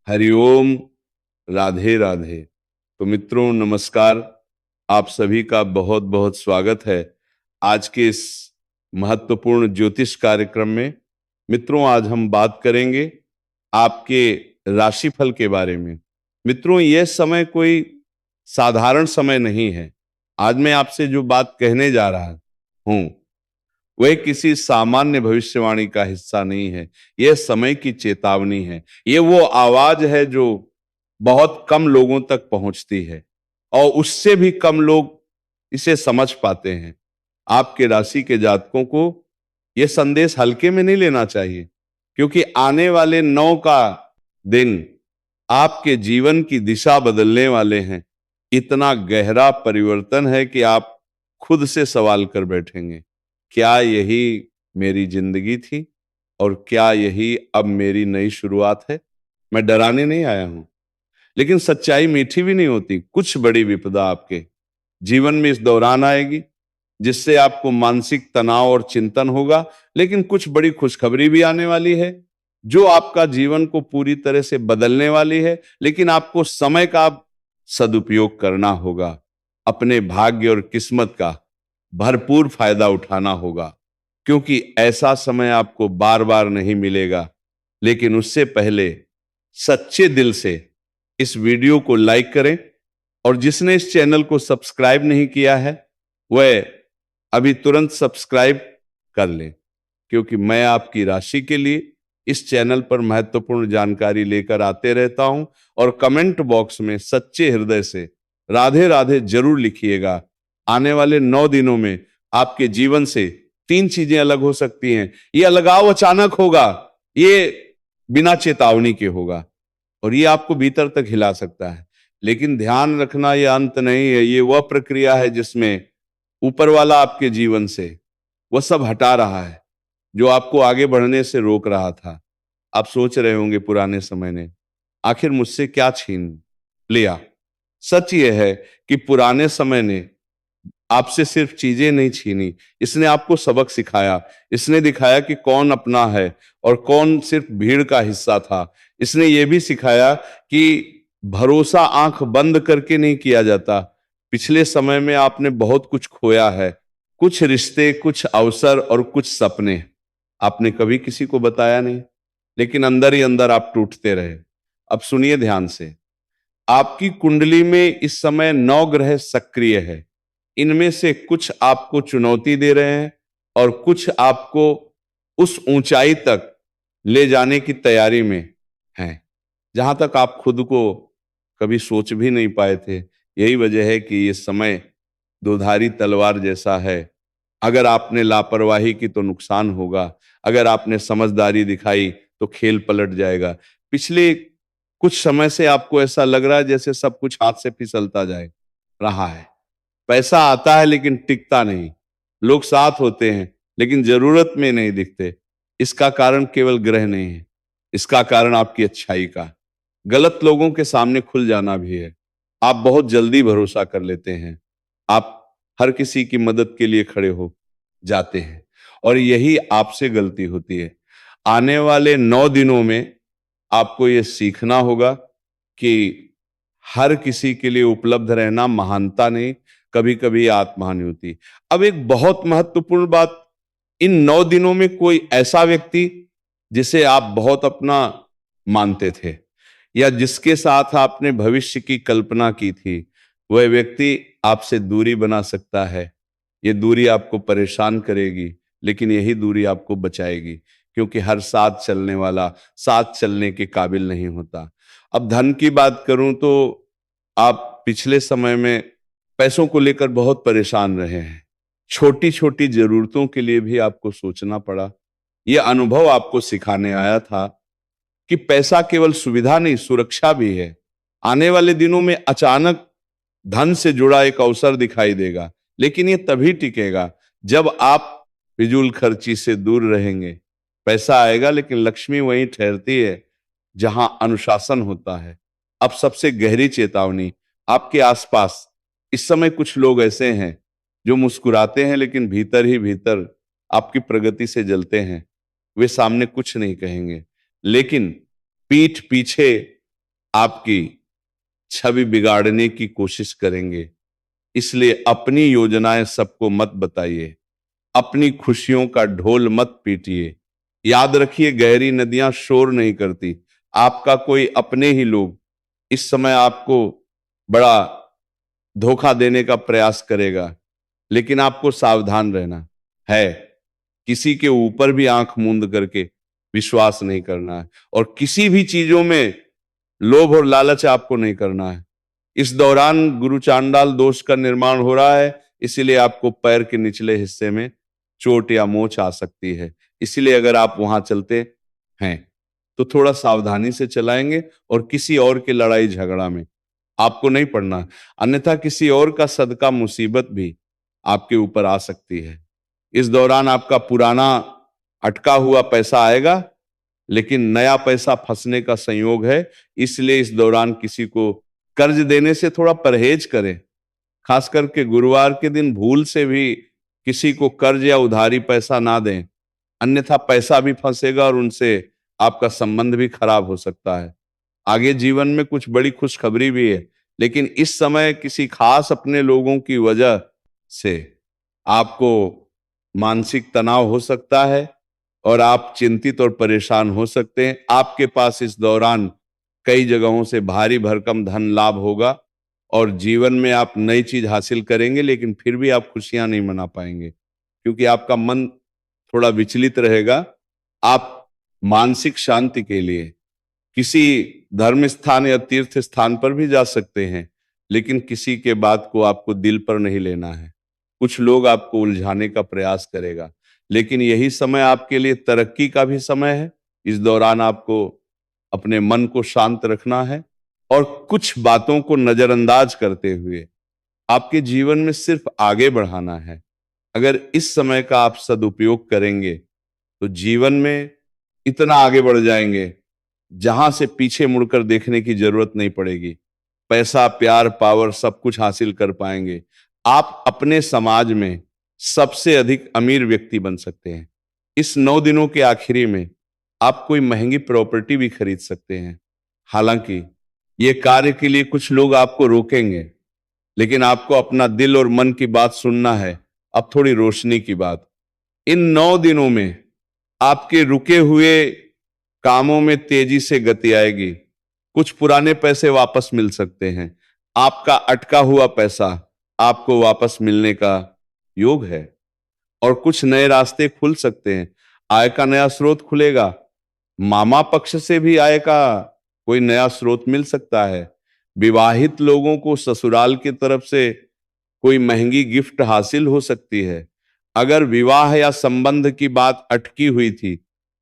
हरिओम। राधे राधे। तो मित्रों नमस्कार। आप सभी का बहुत बहुत स्वागत है आज के इस महत्वपूर्ण ज्योतिष कार्यक्रम में। मित्रों आज हम बात करेंगे आपके राशिफल के बारे में। मित्रों यह समय कोई साधारण समय नहीं है। आज मैं आपसे जो बात कहने जा रहा हूं वह किसी सामान्य भविष्यवाणी का हिस्सा नहीं है। यह समय की चेतावनी है। यह वो आवाज है जो बहुत कम लोगों तक पहुंचती है और उससे भी कम लोग इसे समझ पाते हैं। आपके राशि के जातकों को यह संदेश हल्के में नहीं लेना चाहिए, क्योंकि आने वाले 9 का दिन आपके जीवन की दिशा बदलने वाले हैं। इतना गहरा परिवर्तन है कि आप खुद से सवाल कर बैठेंगे, क्या यही मेरी जिंदगी थी और क्या यही अब मेरी नई शुरुआत है। मैं डराने नहीं आया हूं, लेकिन सच्चाई मीठी भी नहीं होती। कुछ बड़ी विपदा आपके जीवन में इस दौरान आएगी जिससे आपको मानसिक तनाव और चिंतन होगा, लेकिन कुछ बड़ी खुशखबरी भी आने वाली है जो आपका जीवन को पूरी तरह से बदलने वाली है। लेकिन आपको समय का सदुपयोग करना होगा, अपने भाग्य और किस्मत का भरपूर फायदा उठाना होगा, क्योंकि ऐसा समय आपको बार बार नहीं मिलेगा। लेकिन उससे पहले सच्चे दिल से इस वीडियो को लाइक करें, और जिसने इस चैनल को सब्सक्राइब नहीं किया है वह अभी तुरंत सब्सक्राइब कर लें, क्योंकि मैं आपकी राशि के लिए इस चैनल पर महत्वपूर्ण जानकारी लेकर आते रहता हूं। और कमेंट बॉक्स में सच्चे हृदय से राधे राधे जरूर लिखिएगा। आने वाले 9 दिनों में आपके जीवन से 3 चीजें अलग हो सकती हैं। ये अलगाव अचानक होगा, ये बिना चेतावनी के होगा, और ये आपको भीतर तक हिला सकता है। लेकिन ध्यान रखना, ये अंत नहीं है, ये वह प्रक्रिया है जिसमें ऊपर वाला आपके जीवन से वह सब हटा रहा है जो आपको आगे बढ़ने से रोक रहा था। आप सोच रहे होंगे पुराने समय ने आखिर मुझसे क्या छीन लिया। सच यह है कि पुराने समय ने आपसे सिर्फ चीजें नहीं छीनी, इसने आपको सबक सिखाया। इसने दिखाया कि कौन अपना है और कौन सिर्फ भीड़ का हिस्सा था। इसने यह भी सिखाया कि भरोसा आंख बंद करके नहीं किया जाता। पिछले समय में आपने बहुत कुछ खोया है, कुछ रिश्ते, कुछ अवसर और कुछ सपने। आपने कभी किसी को बताया नहीं, लेकिन अंदर ही अंदर आप टूटते रहे। अब सुनिए ध्यान से। आपकी कुंडली में इस समय 9 ग्रह सक्रिय है। इनमें से कुछ आपको चुनौती दे रहे हैं और कुछ आपको उस ऊंचाई तक ले जाने की तैयारी में हैं जहां तक आप खुद को कभी सोच भी नहीं पाए थे। यही वजह है कि ये समय दोधारी तलवार जैसा है। अगर आपने लापरवाही की तो नुकसान होगा, अगर आपने समझदारी दिखाई तो खेल पलट जाएगा। पिछले कुछ समय से आपको ऐसा लग रहा है जैसे सब कुछ हाथ से फिसलता जाए रहा है। पैसा आता है लेकिन टिकता नहीं, लोग साथ होते हैं लेकिन जरूरत में नहीं दिखते। इसका कारण केवल ग्रह नहीं है, इसका कारण आपकी अच्छाई का गलत लोगों के सामने खुल जाना भी है। आप बहुत जल्दी भरोसा कर लेते हैं, आप हर किसी की मदद के लिए खड़े हो जाते हैं, और यही आपसे गलती होती है। आने वाले 9 दिनों में आपको यह सीखना होगा कि हर किसी के लिए उपलब्ध रहना महानता नहीं, कभी कभी आत्महानि होती। अब एक बहुत महत्वपूर्ण बात, इन 9 दिनों में कोई ऐसा व्यक्ति जिसे आप बहुत अपना मानते थे या जिसके साथ आपने भविष्य की कल्पना की थी, वह व्यक्ति आपसे दूरी बना सकता है। ये दूरी आपको परेशान करेगी, लेकिन यही दूरी आपको बचाएगी, क्योंकि हर साथ चलने वाला साथ चलने के काबिल नहीं होता। अब धन की बात करूं तो आप पिछले समय में पैसों को लेकर बहुत परेशान रहे हैं। छोटी छोटी जरूरतों के लिए भी आपको सोचना पड़ा। यह अनुभव आपको सिखाने आया था कि पैसा केवल सुविधा नहीं, सुरक्षा भी है। आने वाले दिनों में अचानक धन से जुड़ा एक अवसर दिखाई देगा, लेकिन यह तभी टिकेगा जब आप फिजूल खर्ची से दूर रहेंगे। पैसा आएगा, लेकिन लक्ष्मी वहीं ठहरती है जहां अनुशासन होता है। अब सबसे गहरी चेतावनी, आपके आसपास इस समय कुछ लोग ऐसे हैं जो मुस्कुराते हैं लेकिन भीतर ही भीतर आपकी प्रगति से जलते हैं। वे सामने कुछ नहीं कहेंगे, लेकिन पीठ पीछे आपकी छवि बिगाड़ने की कोशिश करेंगे। इसलिए अपनी योजनाएं सबको मत बताइए, अपनी खुशियों का ढोल मत पीटिए। याद रखिए, गहरी नदियां शोर नहीं करती। आपका कोई अपने ही लोग इस समय आपको बड़ा धोखा देने का प्रयास करेगा, लेकिन आपको सावधान रहना है। किसी के ऊपर भी आंख मूंद करके विश्वास नहीं करना है, और किसी भी चीजों में लोभ और लालच आपको नहीं करना है। इस दौरान गुरु चांडाल दोष का निर्माण हो रहा है, इसीलिए आपको पैर के निचले हिस्से में चोट या मोच आ सकती है। इसीलिए अगर आप वहां चलते हैं तो थोड़ा सावधानी से चलाएंगे, और किसी और के लड़ाई झगड़ा में आपको नहीं पड़ना, अन्यथा किसी और का सदका मुसीबत भी आपके ऊपर आ सकती है। इस दौरान आपका पुराना अटका हुआ पैसा आएगा, लेकिन नया पैसा फंसने का संयोग है। इसलिए इस दौरान किसी को कर्ज देने से थोड़ा परहेज करें। खास करके गुरुवार के दिन भूल से भी किसी को कर्ज या उधारी पैसा ना दें, अन्यथा पैसा भी फंसेगा और उनसे आपका संबंध भी खराब हो सकता है। आगे जीवन में कुछ बड़ी खुशखबरी भी है, लेकिन इस समय किसी खास अपने लोगों की वजह से आपको मानसिक तनाव हो सकता है और आप चिंतित और परेशान हो सकते हैं। आपके पास इस दौरान कई जगहों से भारी भरकम धन लाभ होगा और जीवन में आप नई चीज हासिल करेंगे, लेकिन फिर भी आप खुशियां नहीं मना पाएंगे, क्योंकि आपका मन थोड़ा विचलित रहेगा। आप मानसिक शांति के लिए किसी धर्म स्थान या तीर्थ स्थान पर भी जा सकते हैं, लेकिन किसी के बात को आपको दिल पर नहीं लेना है। कुछ लोग आपको उलझाने का प्रयास करेगा, लेकिन यही समय आपके लिए तरक्की का भी समय है। इस दौरान आपको अपने मन को शांत रखना है और कुछ बातों को नजरअंदाज करते हुए आपके जीवन में सिर्फ आगे बढ़ाना है। अगर इस समय का आप सदुपयोग करेंगे तो जीवन में इतना आगे बढ़ जाएंगे जहां से पीछे मुड़कर देखने की जरूरत नहीं पड़ेगी। पैसा, प्यार, पावर सब कुछ हासिल कर पाएंगे। आप अपने समाज में सबसे अधिक अमीर व्यक्ति बन सकते हैं। इस 9 दिनों के आखिरी में आप कोई महंगी प्रॉपर्टी भी खरीद सकते हैं। हालांकि ये कार्य के लिए कुछ लोग आपको रोकेंगे, लेकिन आपको अपना दिल और मन की बात सुनना है। अब थोड़ी रोशनी की बात। इन 9 दिनों में आपके रुके हुए कामों में तेजी से गति आएगी। कुछ पुराने पैसे वापस मिल सकते हैं। आपका अटका हुआ पैसा आपको वापस मिलने का योग है, और कुछ नए रास्ते खुल सकते हैं। आय का नया स्रोत खुलेगा। मामा पक्ष से भी आय का कोई नया स्रोत मिल सकता है। विवाहित लोगों को ससुराल की तरफ से कोई महंगी गिफ्ट हासिल हो सकती है। अगर विवाह या संबंध की बात अटकी हुई थी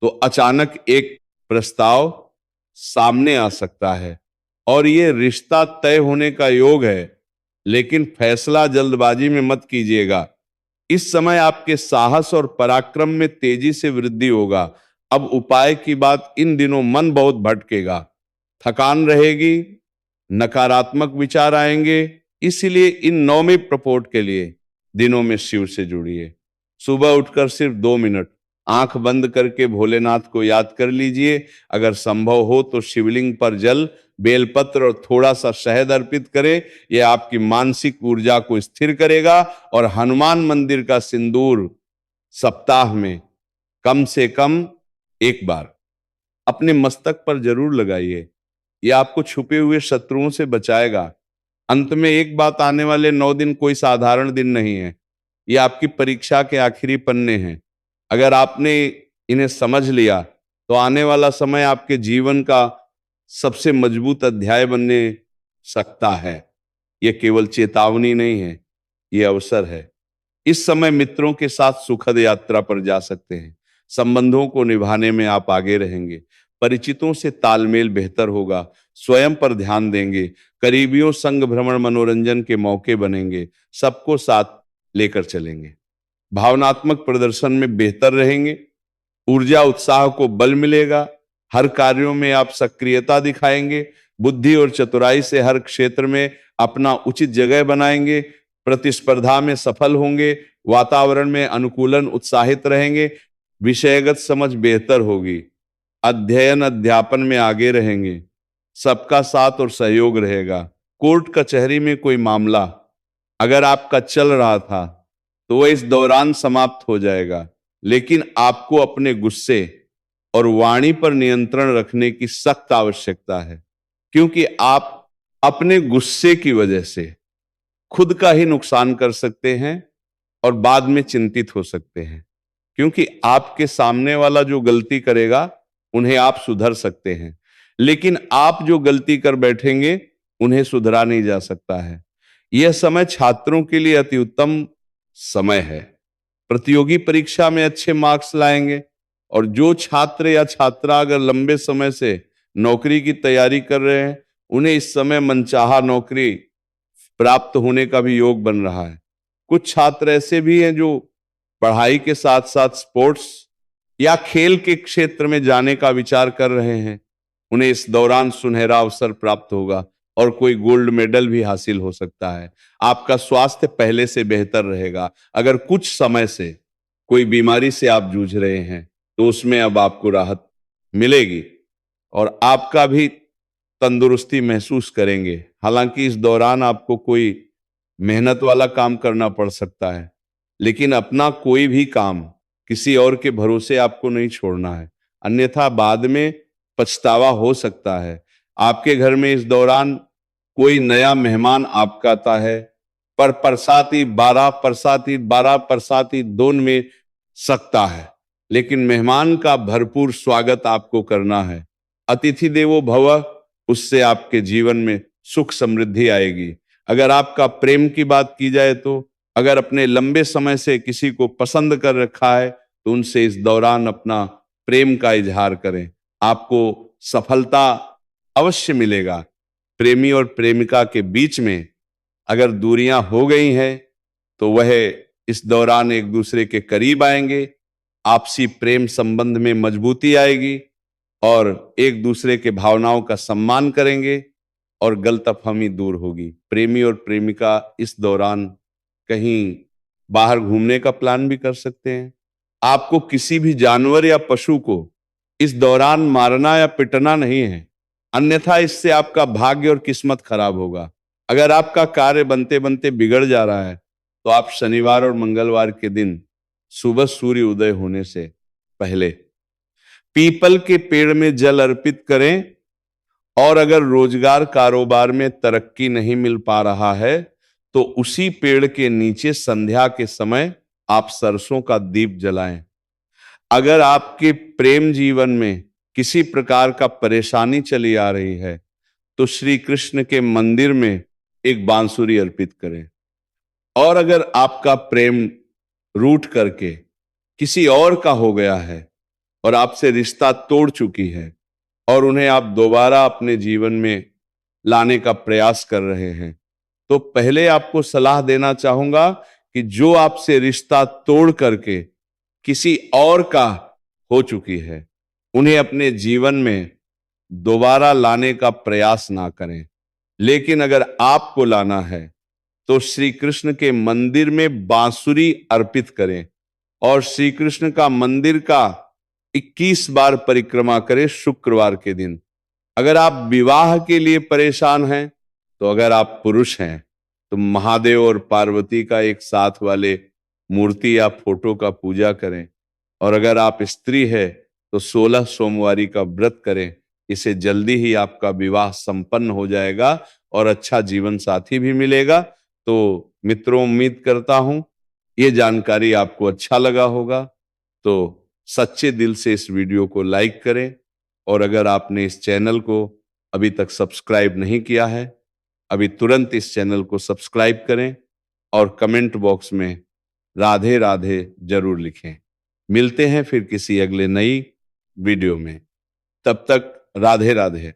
तो अचानक एक प्रस्ताव सामने आ सकता है और ये रिश्ता तय होने का योग है, लेकिन फैसला जल्दबाजी में मत कीजिएगा। इस समय आपके साहस और पराक्रम में तेजी से वृद्धि होगा। अब उपाय की बात, इन दिनों मन बहुत भटकेगा, थकान रहेगी, नकारात्मक विचार आएंगे। इसीलिए इन नौवें प्रपोट के लिए दिनों में शिव से जुड़िए। सुबह उठकर सिर्फ 2 मिनट आंख बंद करके भोलेनाथ को याद कर लीजिए। अगर संभव हो तो शिवलिंग पर जल, बेलपत्र और थोड़ा सा शहद अर्पित करें। यह आपकी मानसिक ऊर्जा को स्थिर करेगा। और हनुमान मंदिर का सिंदूर सप्ताह में कम से कम एक बार अपने मस्तक पर जरूर लगाइए। यह आपको छुपे हुए शत्रुओं से बचाएगा। अंत में एक बात, आने वाले 9 दिन कोई साधारण दिन नहीं है। ये आपकी परीक्षा के आखिरी पन्ने हैं। अगर आपने इन्हें समझ लिया तो आने वाला समय आपके जीवन का सबसे मजबूत अध्याय बनने सकता है। यह केवल चेतावनी नहीं है, यह अवसर है। इस समय मित्रों के साथ सुखद यात्रा पर जा सकते हैं। संबंधों को निभाने में आप आगे रहेंगे। परिचितों से तालमेल बेहतर होगा। स्वयं पर ध्यान देंगे। करीबियों संग भ्रमण मनोरंजन के मौके बनेंगे। सबको साथ लेकर चलेंगे। भावनात्मक प्रदर्शन में बेहतर रहेंगे। ऊर्जा उत्साह को बल मिलेगा। हर कार्यों में आप सक्रियता दिखाएंगे। बुद्धि और चतुराई से हर क्षेत्र में अपना उचित जगह बनाएंगे। प्रतिस्पर्धा में सफल होंगे। वातावरण में अनुकूलन, उत्साहित रहेंगे। विषयगत समझ बेहतर होगी। अध्ययन अध्यापन में आगे रहेंगे। सबका साथ और सहयोग रहेगा। कोर्ट कचहरी में कोई मामला अगर आपका चल रहा था तो वह इस दौरान समाप्त हो जाएगा, लेकिन आपको अपने गुस्से और वाणी पर नियंत्रण रखने की सख्त आवश्यकता है, क्योंकि आप अपने गुस्से की वजह से खुद का ही नुकसान कर सकते हैं और बाद में चिंतित हो सकते हैं, क्योंकि आपके सामने वाला जो गलती करेगा उन्हें आप सुधर सकते हैं, लेकिन आप जो गलती कर बैठेंगे उन्हें सुधरा नहीं जा सकता है। यह समय छात्रों के लिए अति उत्तम समय है। प्रतियोगी परीक्षा में अच्छे मार्क्स लाएंगे, और जो छात्र या छात्रा अगर लंबे समय से नौकरी की तैयारी कर रहे हैं, उन्हें इस समय मनचाहा नौकरी प्राप्त होने का भी योग बन रहा है। कुछ छात्र ऐसे भी हैं जो पढ़ाई के साथ साथ स्पोर्ट्स या खेल के क्षेत्र में जाने का विचार कर रहे हैं, उन्हें इस दौरान सुनहरा अवसर प्राप्त होगा और कोई गोल्ड मेडल भी हासिल हो सकता है। आपका स्वास्थ्य पहले से बेहतर रहेगा। अगर कुछ समय से कोई बीमारी से आप जूझ रहे हैं तो उसमें अब आपको राहत मिलेगी और आपका भी तंदुरुस्ती महसूस करेंगे। हालांकि इस दौरान आपको कोई मेहनत वाला काम करना पड़ सकता है, लेकिन अपना कोई भी काम किसी और के भरोसे आपको नहीं छोड़ना है, अन्यथा बाद में पछतावा हो सकता है। आपके घर में इस दौरान कोई नया मेहमान आपका आता है, पर बरसाती 12 दोन में सकता है, लेकिन मेहमान का भरपूर स्वागत आपको करना है। अतिथि देवो भव, उससे आपके जीवन में सुख समृद्धि आएगी। अगर आपका प्रेम की बात की जाए तो अगर अपने लंबे समय से किसी को पसंद कर रखा है तो उनसे इस दौरान अपना प्रेम का इजहार करें, आपको सफलता अवश्य मिलेगा। प्रेमी और प्रेमिका के बीच में अगर दूरियां हो गई हैं तो वह इस दौरान एक दूसरे के करीब आएंगे, आपसी प्रेम संबंध में मजबूती आएगी और एक दूसरे के भावनाओं का सम्मान करेंगे और गलतफहमी दूर होगी। प्रेमी और प्रेमिका इस दौरान कहीं बाहर घूमने का प्लान भी कर सकते हैं। आपको किसी भी जानवर या पशु को इस दौरान मारना या पिटना नहीं है, अन्यथा इससे आपका भाग्य और किस्मत खराब होगा। अगर आपका कार्य बनते बनते बिगड़ जा रहा है तो आप शनिवार और मंगलवार के दिन सुबह सूर्य उदय होने से पहले पीपल के पेड़ में जल अर्पित करें, और अगर रोजगार कारोबार में तरक्की नहीं मिल पा रहा है तो उसी पेड़ के नीचे संध्या के समय आप सरसों का दीप जलाएं। अगर आपके प्रेम जीवन में किसी प्रकार का परेशानी चली आ रही है तो श्री कृष्ण के मंदिर में एक बांसुरी अर्पित करें। और अगर आपका प्रेम रूठ करके किसी और का हो गया है और आपसे रिश्ता तोड़ चुकी है और उन्हें आप दोबारा अपने जीवन में लाने का प्रयास कर रहे हैं, तो पहले आपको सलाह देना चाहूंगा कि जो आपसे रिश्ता तोड़ करके किसी और का हो चुकी है, उन्हें अपने जीवन में दोबारा लाने का प्रयास ना करें। लेकिन अगर आपको लाना है तो श्री कृष्ण के मंदिर में बांसुरी अर्पित करें और श्री कृष्ण का मंदिर का 21 बार परिक्रमा करें शुक्रवार के दिन। अगर आप विवाह के लिए परेशान हैं, तो अगर आप पुरुष हैं तो महादेव और पार्वती का एक साथ वाले मूर्ति या फोटो का पूजा करें, और अगर आप स्त्री है तो 16 सोमवारी का व्रत करें। इसे जल्दी ही आपका विवाह संपन्न हो जाएगा और अच्छा जीवन साथी भी मिलेगा। तो मित्रों, उम्मीद करता हूं ये जानकारी आपको अच्छा लगा होगा, तो सच्चे दिल से इस वीडियो को लाइक करें, और अगर आपने इस चैनल को अभी तक सब्सक्राइब नहीं किया है, अभी तुरंत इस चैनल को सब्सक्राइब करें और कमेंट बॉक्स में राधे राधे जरूर लिखें। मिलते हैं फिर किसी अगले नई वीडियो में, तब तक राधे राधे।